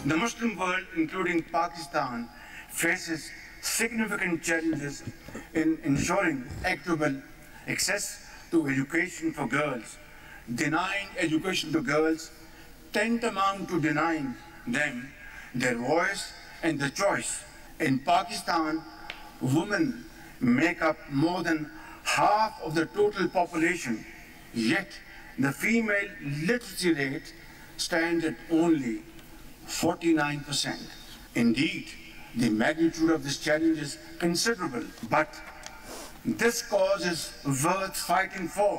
The Muslim world, including Pakistan, faces significant challenges in ensuring equitable access to education for girls. Denying education to girls tantamount to denying them their voice and their choice. In Pakistan, women make up more than half of the total population, yet the female literacy rate stands at only 49%. Indeed, the magnitude of this challenge is considerable, but this cause is worth fighting for.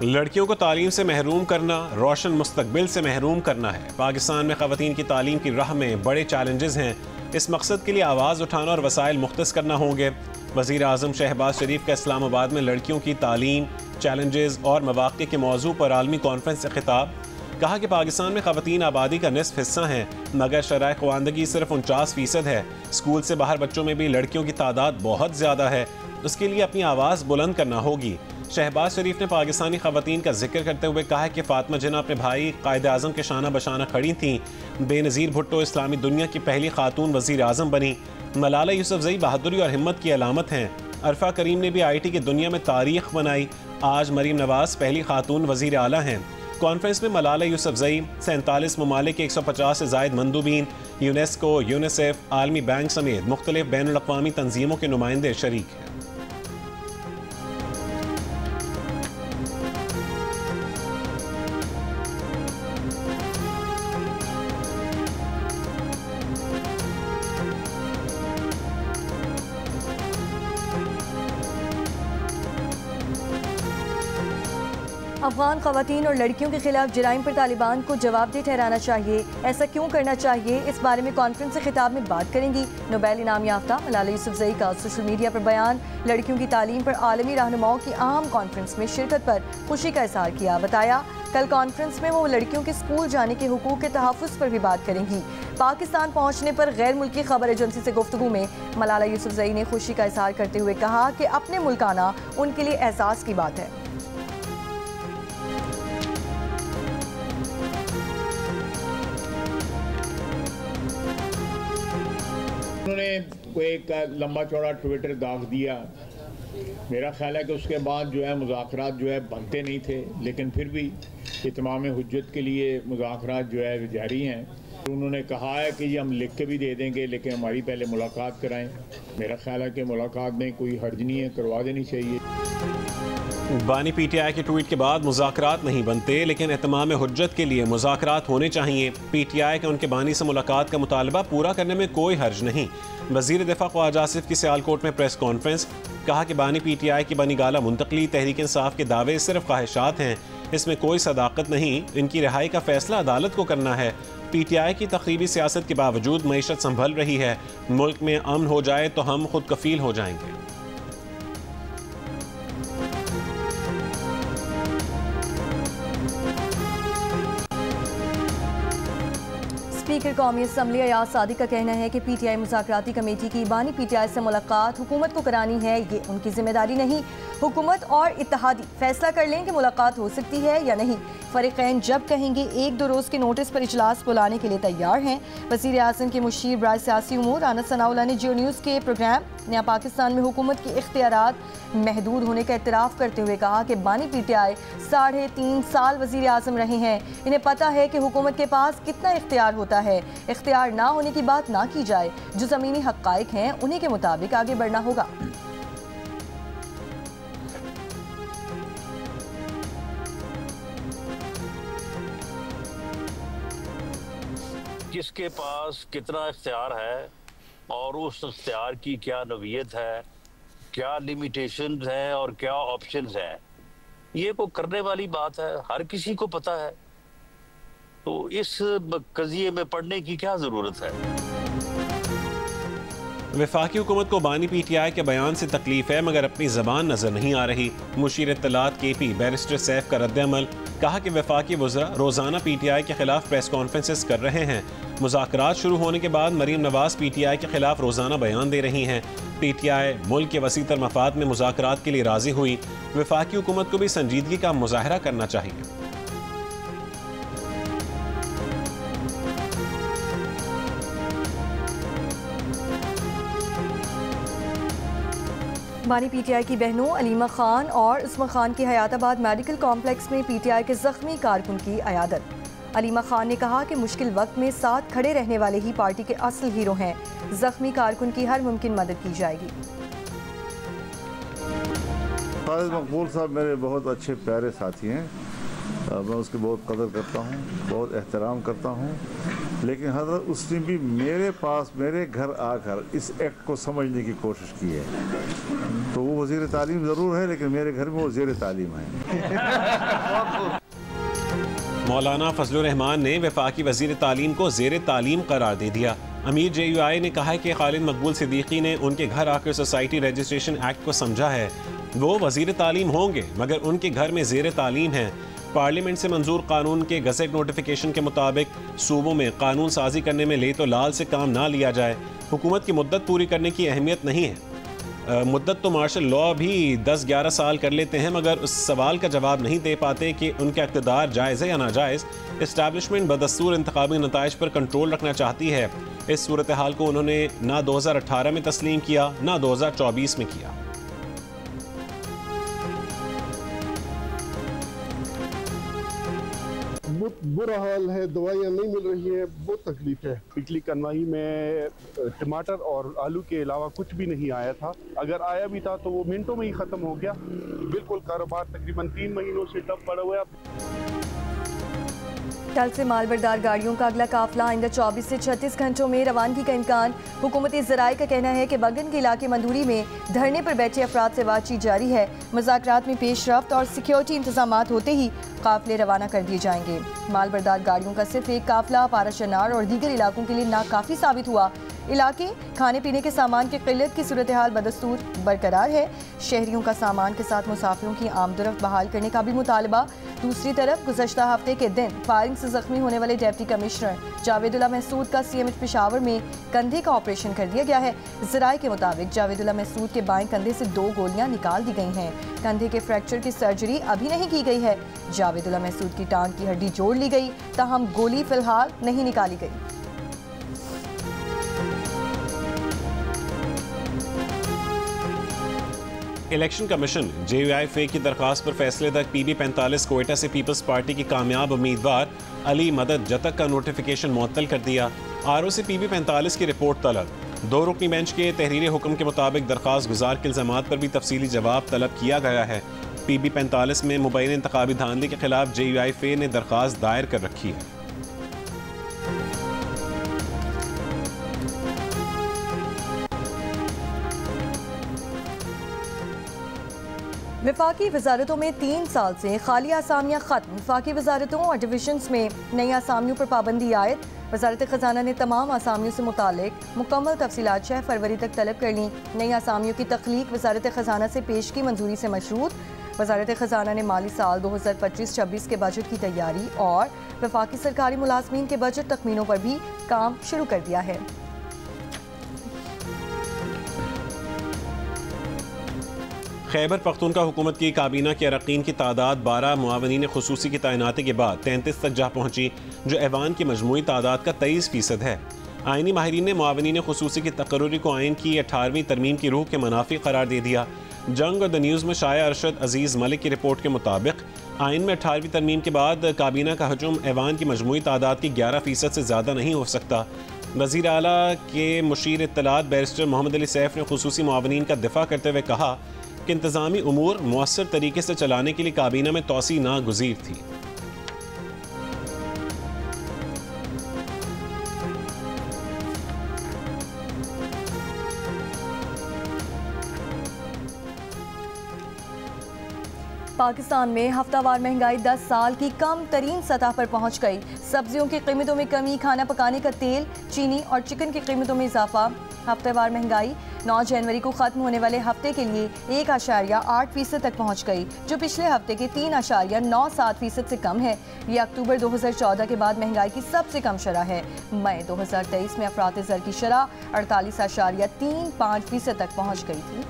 लड़कियों को तालीम से महरूम करना रोशन मुस्तकबिल से महरूम करना है। पाकिस्तान में ख़वातीन की तालीम की राह में बड़े चैलेंजेस हैं। इस मकसद के लिए आवाज़ उठाना और वसाइल मुख्तस करना होंगे। वज़ीर आज़म शहबाज शरीफ का इस्लामाबाद में लड़कियों की तालीम, चैलेंजेस और मवाक़े के मौजू पर आलमी कॉन्फ्रेंस से खिताब। कहा कि पाकिस्तान में ख़वातीन आबादी का निस्फ हिस्सा हैं, मगर शरह ख़वानदगी सिर्फ 49% है। स्कूल से बाहर बच्चों में भी लड़कियों की तादाद बहुत ज़्यादा है। उसके लिए अपनी आवाज़ बुलंद करना होगी। शहबाज शरीफ ने पाकिस्तानी ख़वातीन का जिक्र करते हुए कहा कि फ़ातिमा जिन्ना अपने भाई कायद आज़म के शाना बशाना खड़ी थीं। बेनज़ीर भुट्टो इस्लामी दुनिया की पहली खातून वज़ीर आज़म बनी। मलाला यूसुफ़ज़ई बहादुरी और हिम्मत की अलामत हैं। अरफा करीम ने भी IT की दुनिया में तारीख़ बनाई। आज मरीम नवाज़ पहली खातून वज़ीर आला हैं। कॉन्फ्रेंस में मलाला यूसुफ़ज़ई, 47 ममालिक के 150 से ज़ायद मंदूबीन, यूनेस्को, यूनिसेफ, आलमी बैंक समेत मुख्तलिफ बैनुल अक़वामी तंजीमों के नुमाइंदे शरीक हैं। अफगान ख़वातीन और लड़कियों के खिलाफ जराइम पर तालिबान को जवाबदेह ठहराना चाहिए। ऐसा क्यों करना चाहिए, इस बारे में कॉन्फ्रेंस से खिताब में बात करेंगी। नोबेल इनाम याफ्ता मलाला यूसुफ़ज़ई का सोशल मीडिया पर बयान। लड़कियों की तालीम पर आलमी रहनुमाओं की अहम कॉन्फ्रेंस में शिरकत पर खुशी का इज़हार किया। बताया कल कॉन्फ्रेंस में वो लड़कियों के स्कूल जाने के हुकूक के तहफ़्फ़ुज़ पर भी बात करेंगी। पाकिस्तान पहुँचने पर गैर मुल्की खबर एजेंसी से गुफ्तगू में मलाला यूसुफ़ज़ई ने खुशी का इज़हार करते हुए कहा कि अपने मुल्क आना उनके लिए एहसास की बात है। उन्होंने एक लंबा चौड़ा ट्विटर दाग दिया। मेरा ख्याल है कि उसके बाद जो है मुज़ाकरात जो है बनते नहीं थे, लेकिन फिर भी इत्माम हुज्जत के लिए मुज़ाकरात जो है जारी हैं। उन्होंने कहा है कि ये हम लिख के भी दे देंगे, लेकिन हमारी पहले मुलाकात कराएं। मेरा ख्याल है कि मुलाकात में कोई हर्ज नहीं है, करवा देनी चाहिए। बानी PTI के ट्वीट के बाद मुज़ाकरात नहीं बनते, लेकिन इत्माम हुज्जत के लिए मुज़ाकरात होने चाहिए। PTI के उनके बानी से मुलाकात का मुतालबा पूरा करने में कोई हर्ज नहीं। वज़ीर दिफ़ा ख्वाजा आसिफ की सियालकोट में प्रेस कॉन्फ्रेंस। कहा कि बानी PTI की बनी गाला मुंतकली तहरीक इंसाफ के दावे सिर्फ ख्वाहिशात हैं, इसमें कोई सदाकत नहीं। इनकी रिहाई का फैसला अदालत को करना है। PTI की तखरीबी सियासत के बावजूद मईशत संभल रही है। मुल्क में अमन हो जाए तो हम खुद कफील हो जाएंगे। स्पीकर कौमी असम्बली अयाज सादिक का कहना है कि PTI मुज़ाकराती कमेटी की बानी PTI से मुलाकात हुकूमत को करानी है, ये उनकी जिम्मेदारी नहीं। हुकूमत और इत्तेहादी फैसला कर लें कि मुलाकात हो सकती है या नहीं। फ़रीक़ैन जब कहेंगे 1-2 रोज़ के नोटिस पर इजलास बुलाने के लिए तैयार हैं। वज़ीर आज़म के मुशीर बराए सियासी उमूर आनत सनाउल्लाह ने जियो न्यूज़ के प्रोग्राम नया पाकिस्तान में हुकूमत के इख्तियारात महदूद होने का इतराफ़ करते हुए कहा कि बानी PTI 3.5 साल वज़ीर आज़म रहे हैं। इन्हें पता है कि हुकूमत के पास कितना इख्तियार होता है। इख्तियार ना होने की बात ना की जाए, जो ज़मीनी हक़ाइक़ हैं उन्हीं के मुताबिक आगे बढ़ना होगा। किसके पास कितना इख्तियार है और उस इख्तियार की क्या नौइयत है, क्या लिमिटेशंस हैं और क्या ऑप्शंस हैं, ये को करने वाली बात है, हर किसी को पता है। तो इस कज़िये में पढ़ने की क्या ज़रूरत है। वफाकी हुकूमत को बानी PTI के बयान से तकलीफ है, मगर अपनी ज़बान नज़र नहीं आ रही। मुशीर इत्तलात KP बैरिस्टर सैफ का रद्द-ए-अमल। कहा कि वफाकी वज़रा रोज़ाना PTI के खिलाफ प्रेस कॉन्फ्रेंसेस कर रहे हैं। मुज़ाकरात शुरू होने के बाद मरीम नवाज़ PTI के खिलाफ रोज़ाना बयान दे रही हैं। PTI मुल्क के वसीतर मफाद में मुज़ाकरात के लिए राज़ी हुई। वफाकी हुकूमत को भी संजीदगी का मुज़ाहरा करना चाहिए। बानी पीटीआई की बहनों अलीमा खान और उस्मा खान की हयाताबाद मेडिकल कॉम्प्लेक्स में पीटीआई के जख्मी कारकुन की अयादत। अलीमा खान ने कहा कि मुश्किल वक्त में साथ खड़े रहने वाले ही पार्टी के असल हीरो हैं। जख्मी कारकुन की हर मुमकिन मदद की जाएगी। खालिद मकबूल साहब मेरे बहुत अच्छे प्यारे साथी हैं, मैं उसकी बहुत कदर करता हूँ, बहुत एहतराम करता हूँ, लेकिन हज़रत उसने भी मेरे पास मेरे घर आकर इस एक्ट को समझने की कोशिश की है। तो वो वज़ीर तालीम ज़रूर है, लेकिन मेरे घर में वो ज़ेर तालीम है। मौलाना फजलुर रहमान ने वफाकी वज़ीर तालीम को ज़ेर तालीम करार दे दिया। अमीर JUI ने कहा है कि खालिद मकबूल सिद्दीकी ने उनके घर आकर सोसाइटी रजिस्ट्रेशन एक्ट को समझा है। वो वज़ीर तालीम होंगे मगर उनके घर में ज़ेर तालीम है। पार्लियामेंट से मंजूर कानून के गज़ट नोटिफिकेशन के मुताबिक सूबों में कानून साजी करने में ले तो लाल से काम ना लिया जाए। हुकूमत की मुद्दत पूरी करने की अहमियत नहीं है। मुद्दत तो मार्शल लॉ भी 10-11 साल कर लेते हैं, मगर उस सवाल का जवाब नहीं दे पाते कि उनका इक़्तिदार जायज़ है या नाजायज़। इस्टेब्लिशमेंट बदस्तूर इंतखाबी नताइज पर कंट्रोल रखना चाहती है। इस सूरत हाल को उन्होंने ना 2018 में तस्लीम किया ना 2024 में किया। बहुत बुरा हाल है, दवाइयाँ नहीं मिल रही हैं, बहुत तकलीफ है। पिछली कनवाही में टमाटर और आलू के अलावा कुछ भी नहीं आया था। अगर आया भी था तो वो मिनटों में ही ख़त्म हो गया। बिल्कुल कारोबार तकरीबन 3 महीनों से ठप पड़ा हुआ है। कल से मालबरदार गाड़ियों का अगला काफिला आइंदा 24 से 36 घंटों में रवानगी का इम्कान। हुकूमती ज़राए का कहना है कि बगन के इलाके मंदूरी में धरने पर बैठे अफराद से बातचीत जारी है। मुज़ाकरात में पेशरफ्त और सिक्योरिटी इंतजामात होते ही काफिले रवाना कर दिए जाएंगे। मालबरदार गाड़ियों का सिर्फ एक काफिला पाराशनार और दीगर इलाकों के लिए नाकाफी साबित हुआ। इलाके खाने पीने के सामान की किल्लत की सूरत हाल बदस्तूर बरकरार है। शहरियों का सामान के साथ मुसाफिरों की आमदरफ्त बहाल करने का भी मुतालबा। दूसरी तरफ गुज़श्ता हफ्ते के दिन फायरिंग से जख्मी होने वाले डिप्टी कमिश्नर जावेदुल्ला महसूद का CMH पेशावर में कंधे का ऑपरेशन कर दिया गया है। ज़राए के मुताबिक जावेदुल्ला महसूद के बाएं कंधे से 2 गोलियां निकाल दी गई हैं। कंधे के फ्रैक्चर की सर्जरी अभी नहीं की गई है। जावेदुल्ला महसूद की टांग की हड्डी जोड़ ली गई, ताहम गोली फिलहाल नहीं निकाली गई। इलेक्शन कमीशन JUI फे की दरख्वास्त पर फैसले तक PB45 कोयटा से पीपल्स पार्टी की कामयाब उम्मीदवार अली मदद जतक का नोटिफिकेशन मुअत्तल कर दिया। RO से PB45 की रिपोर्ट तलब। 2 रुकनी बेंच के तहरीरी हुक्म के मुताबिक दरख्वास्त गुजार के इल्ज़ामात पर भी तफसीली जवाब तलब किया गया है। PB45 में मुबैन इंतखाबी धांधली के खिलाफ JUI फे ने दरख्वास्त दायर कर रखी है। वफाकी वजारतों में 3 साल से खाली आसामियाँ खत्म। वफाकी वजारतों और डिविजन्स में नई आसामियों पर पाबंदी आयद। वजारत ख़जाना ने तमाम आसामियों से मुतालिक मुकम्मल तफसीलात 6 फरवरी तक तलब कर ली। नई आसामियों की तख्लीक वजारत ख़जाना से पेश की मंजूरी से मशरूत। वजारत ख़जाना ने माली साल 2025-26 के बजट की तैयारी और वफाकी सरकारी मुलाजमीन के बजट तखमीनों पर भी काम शुरू कर दिया है। खैबर पख्तूनख्वा हुकूमत की काबीना के अरकान की तादाद 12 मुआवनीन खुसूसी की तैनाती के बाद 33 तक जा पहुँची, जो ऐवान की मजमूई तादाद का 23% है। आइनी माहिरीन ने मुआवनीन खुसूसी की तकर्री को आइन की 18वीं तरमीम की रूह के मुनाफी करार दे दिया। जंग और द न्यूज़ में शाया अरशद अजीज़ मलिक की रिपोर्ट के मुताबिक आइन में 18वीं तरमीम के बाद काबीना का हजूम ऐवान की मजमूई तादाद की 11% से ज़्यादा नहीं हो सकता। वज़ीर आला के मुशीर इत्तलात बैरिस्टर मोहम्मद अली सैफ ने खुसूसी मुआवनीन का दिफा करते हुए कहा कि इंतज़ामी उमूर मुअस्सर तरीके से चलाने के लिए काबीना में तौसी नागुज़ीर थी। पाकिस्तान में हफ्तावार महंगाई 10 साल की कम तरीन सतह पर पहुंच गई। सब्जियों की कीमतों में कमी, खाना पकाने का तेल, चीनी और चिकन की कीमतों में इजाफा। हफ्तेवार महंगाई 9 जनवरी को खत्म होने वाले हफ्ते के लिए 1.8% तक पहुंच गई, जो पिछले हफ्ते के 3.97% से कम है। ये अक्टूबर 2014 के बाद महंगाई की सबसे कम शरह है। मई 2023 में अफरात ज़र की शरह 48.35% तक पहुंच गई थी।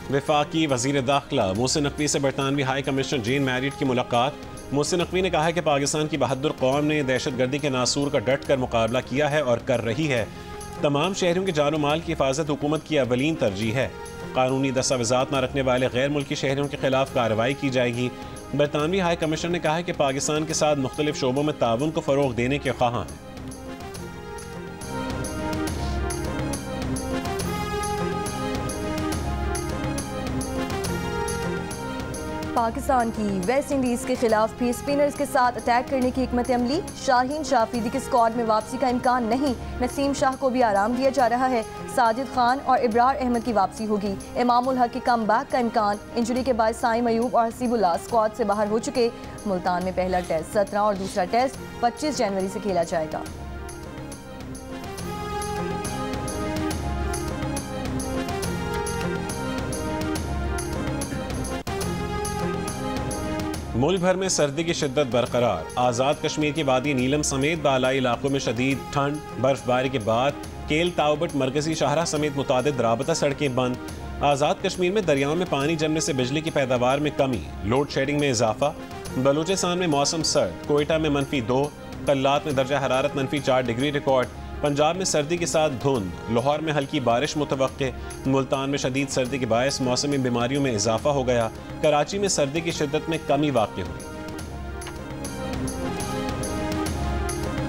वफाकी वज़ीर दाखिला मोहसिन नकवी से बरतानवी हाई कमिश्नर जेन मैरिट की मुलाकात। मोहसिन नकवी ने कहा है कि पाकिस्तान की बहादुर कौम ने दहशत गर्दी के नासूर का डट कर मुकाबला किया है और कर रही है। तमाम शहरियों के जानो माल की हिफाजत हुकूमत की अवलीन तरजीह है। कानूनी दस्तावेजात न रखने वाले गैर मुल्की शहरियों के खिलाफ कार्रवाई की जाएगी। बरतानवी हाई कमिश्नर ने कहा है कि पाकिस्तान के साथ मुख्तलिफ शोबों में ताउन को फ़रोग देने के ख्वाहां हैं। पाकिस्तान की वेस्ट इंडीज के खिलाफ भी स्पिनर्स के साथ अटैक करने की हिकमत अमली। शाहीन शाफरीदी के स्क्वाड में वापसी का इम्कान नहीं। नसीम शाह को भी आराम दिया जा रहा है। साजिद खान और इब्रार अहमद की वापसी होगी। इमामुल हक की कमबैक का इम्कान। इंजरी के बाद साइम अयूब और हसीबुल्लाह स्क्वाड से बाहर हो चुके। मुल्तान में पहला टेस्ट 17 और दूसरा टेस्ट 25 जनवरी से खेला जाएगा। मुल्क भर में सर्दी की शिद्दत बरकरार। आज़ाद कश्मीर की वादी नीलम समेत बालाई इलाकों में शदीद ठंड। बर्फबारी के बाद केल ताउबट मरकजी शाहरा समेत मुतादिद राबता सड़कें बंद। आज़ाद कश्मीर में दरियाओं में पानी जमने से बिजली की पैदावार में कमी। लोड शेडिंग में इजाफा। बलूचिस्तान में मौसम सर्द। कोयटा में -2। कल्लात में दर्जा हरारत -4 डिग्री रिकॉर्ड। पंजाब में सर्दी के साथ धुंध। लाहौर में हल्की बारिश मुतवक्के। मुल्तान में शदीद सर्दी के बायस मौसमी बीमारियों में इजाफा हो गया। कराची में सर्दी की शिद्दत में कमी वाक़ हुई।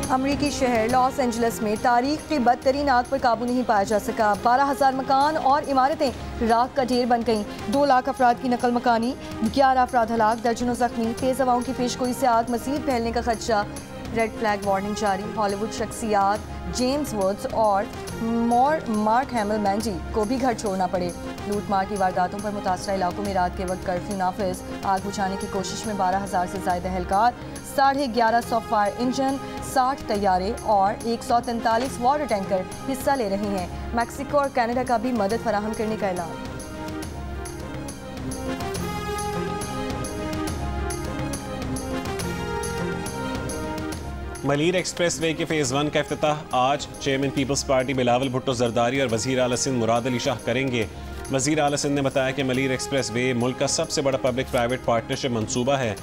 अमरीकी शहर लॉस एंजलिस में तारीख की बदतरीन आग पर काबू नहीं पाया जा सका। 12,000 मकान और इमारतें राख का ढेर बन गईं। 2 लाख अफराद की नकल मकानी। 11 अफराद हलाक, दर्जनों जख्मी। तेज हवाओं की पेशगोई से आग मजीद फैलने का खदशा। रेड फ्लैग वार्निंग जारी। हॉलीवुड शख्सियात जेम्स वुड्स और मार्क हैमिल मैंडी को भी घर छोड़ना पड़े। लूटमार की वारदातों पर मुतासरा इलाकों में रात के वक्त कर्फ्यू नाफिज। आग बुझाने की कोशिश में 12,000 से ज़्यादा एहलकार, 1150 फायर इंजन, 60 तैयारे और 143 वाटर टैंकर हिस्सा ले रहे हैं। मैक्सिको और कनाडा का भी मदद फराहम करने का ऐलान। मलीर एक्सप्रेस वे के फेज़ 1 का इफ्तिताह आज chairman peoples party Bilawal Bhutto Zardari और वज़ीर आला सिंध मुराद अली शाह करेंगे। वज़ीर आला सिंध ने बताया कि मलीर एक्सप्रेस वे मुल्क का सबसे बड़ा पब्लिक प्राइवेट पार्टनरशिप मंसूबा है।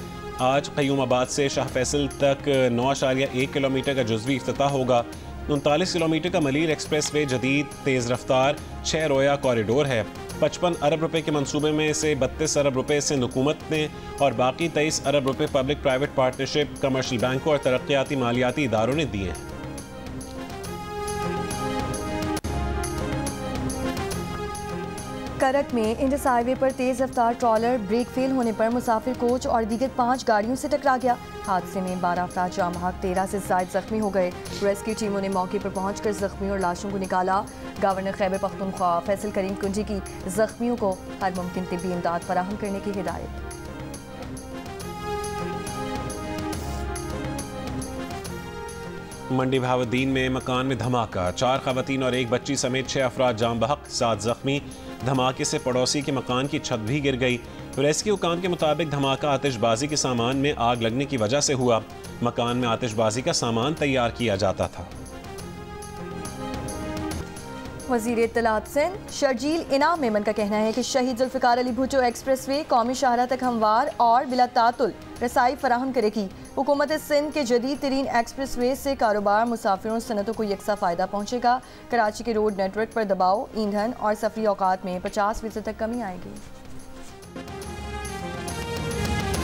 आज क़य्यूमाबाद से शाह फैसल तक 9.1 किलोमीटर का जुज़वी इफ्तिताह होगा। 39 किलोमीटर का मलीर एक्सप्रेस वे जदीद तेज़ रफ्तार 6 रोया कॉरिडोर है। 55 अरब रुपए के मंसूबे में से 32 अरब रुपए सिंध हुकूमत ने और बाकी 23 अरब रुपए पब्लिक प्राइवेट पार्टनरशिप, कमर्शियल बैंकों और तरक्याती मालियाती इदारों ने दिए हैं। करक में इंडस हाईवे पर तेज रफ्तार ट्रॉलर ब्रेक फेल होने पर मुसाफिर कोच और दीगर 5 गाड़ियों से टकरा गया। हादसे में 12 अफराद जाम बहक, 13 से ज़ायद जख्मी हो गए। रेस्क्यू टीमों ने मौके पर पहुंचकर जख्मियों और लाशों को निकाला। गवर्नर खैबर पख्तूनख्वा फैसल करीम कुंजी की जख्मियों को हर मुमकिन तिब्बी इमदाद फराहम करने की हिदायत। मंडी बहाउद्दीन में मकान में धमाका, 4 खवातीन और 1 बच्ची समेत 6 अफराद जाम बहक, 7 जख्मी। धमाके से पड़ोसी के मकान की छत भी गिर गई। रेस्क्यू हुकाम के मुताबिक धमाका आतिशबाजी के सामान में आग लगने की वजह से हुआ। मकान में आतिशबाजी का सामान तैयार किया जाता था। वज़ीर इत्तलात सिंध शर्जील इनाम मेमन का कहना है कि शहीद जुल्फ़िकार अली भुट्टो एक्सप्रेस वे कौमी शाहरा तक हमवार और बिला तातुल रसाई फराहम करेगी। हुकूमत सिंध के जदीद तरीन एक्सप्रेस वे से कारोबार, मुसाफिरों, सनतों को यकसा फ़ायदा पहुँचेगा। कराची के रोड नेटवर्क पर दबाव, ईंधन और सफरी औकात में 50% तक कमी आएगी।